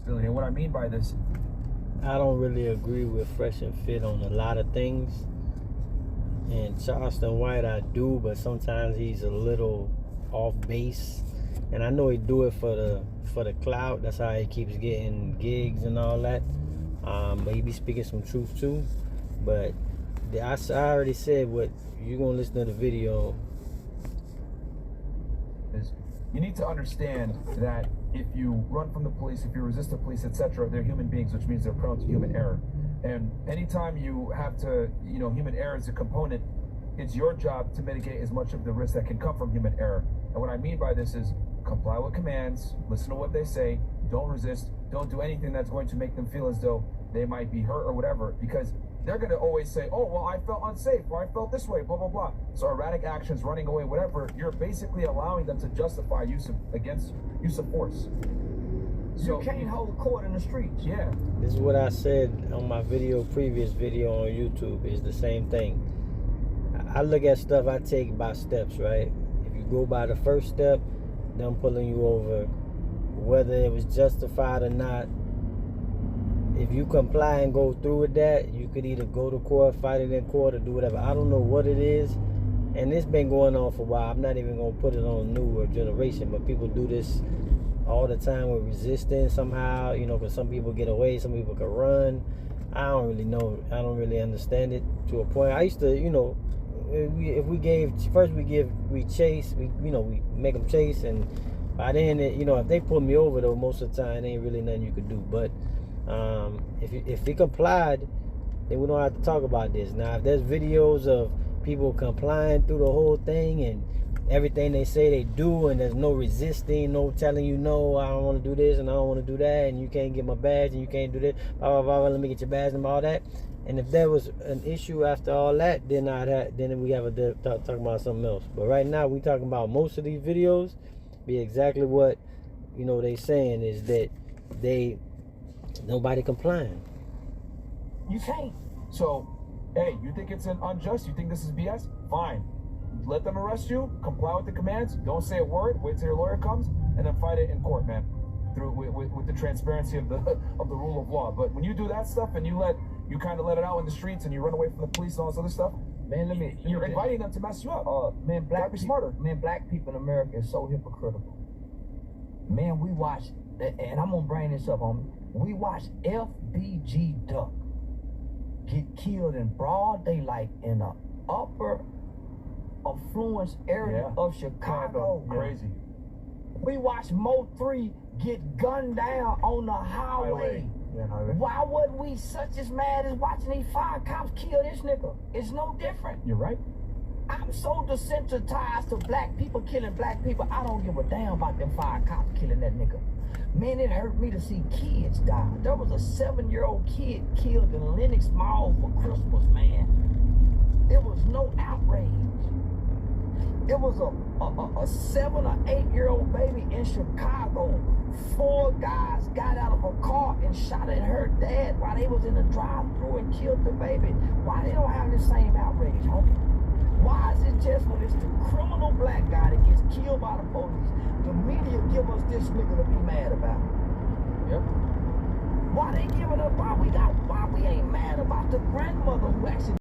hostility. And what I mean by this, I don't really agree with Fresh and Fit on a lot of things. And Charleston White, I do, but sometimes he's a little off base. And I know he do it for the clout. That's how he keeps getting gigs and all that. But he be speaking some truth too. But I already said what you're gonna listen to the video. is you need to understand that if you run from the police, if you resist the police, etc., they're human beings, which means they're prone to human error. And anytime you have to, human error is a component, it's your job to mitigate as much of the risk that can come from human error. And what I mean by this is comply with commands, listen to what they say, don't resist, don't do anything that's going to make them feel as though they might be hurt or whatever, because they're going to always say, oh, well, I felt unsafe, or I felt this way, blah, blah, blah. So erratic actions, running away, whatever, you're basically allowing them to justify use of force. So, you can't hold a court in the streets. Yeah. This is what I said on my previous video on YouTube. It's the same thing. I look at stuff, I take by steps, right? If you go by the first step, them pulling you over, whether it was justified or not, if you comply and go through with that, you could either go to court, fight it in court, or do whatever. I don't know what it is, and it's been going on for a while. I'm not even going to put it on newer generation, but people do this all the time with resistance somehow, because some people get away, some people can run. I don't really know. I don't really understand it to a point. I used to, we chase, we make them chase, and by then, if they pull me over, though, most of the time, there ain't really nothing you could do. But if he complied, then we don't have to talk about this. Now, if there's videos of people complying through the whole thing and everything they say they do, and there's no resisting, no telling you, no, I don't want to do this and I don't want to do that, and you can't get my badge and you can't do this, blah, blah, blah, let me get your badge and all that. And if there was an issue after all that, then we have a talk about something else. But right now, we talking about most of these videos be exactly what they saying is that nobody complying. You can't. So, hey, you think it's unjust? You think this is BS? Fine. Let them arrest you, comply with the commands, don't say a word, wait till your lawyer comes, and then fight it in court, man. Through with the transparency of the rule of law. But when you do that stuff and you kind of let it out in the streets and you run away from the police and all this other stuff, man, you're inviting them to mess you up. Man, black people in America is so hypocritical. Man, we watch, and I'm gonna bring this up, homie. We watch FBG Duck get killed in broad daylight in the upper affluence area of Chicago. Crazy. We watch Mo 3 get gunned down on the highway. Why wouldn't we such as mad as watching these 5 cops kill this nigga? It's no different. You're right. I'm so desensitized to black people killing black people. I don't give a damn about them 5 cops killing that nigga. Man, it hurt me to see kids die. There was a 7-year-old kid killed in Lenox Mall for Christmas, man. There was no outrage. It was a 7 or 8-year-old baby in Chicago. 4 guys got out of a car and shot at her dad while they was in the drive-thru and killed the baby. Why they don't have the same outrage, homie? Why is it just when it's the criminal black guy that gets killed by the police, the media give us this nigga to be mad about? Yep. Why they giving up? Why we ain't mad about the grandmother who actually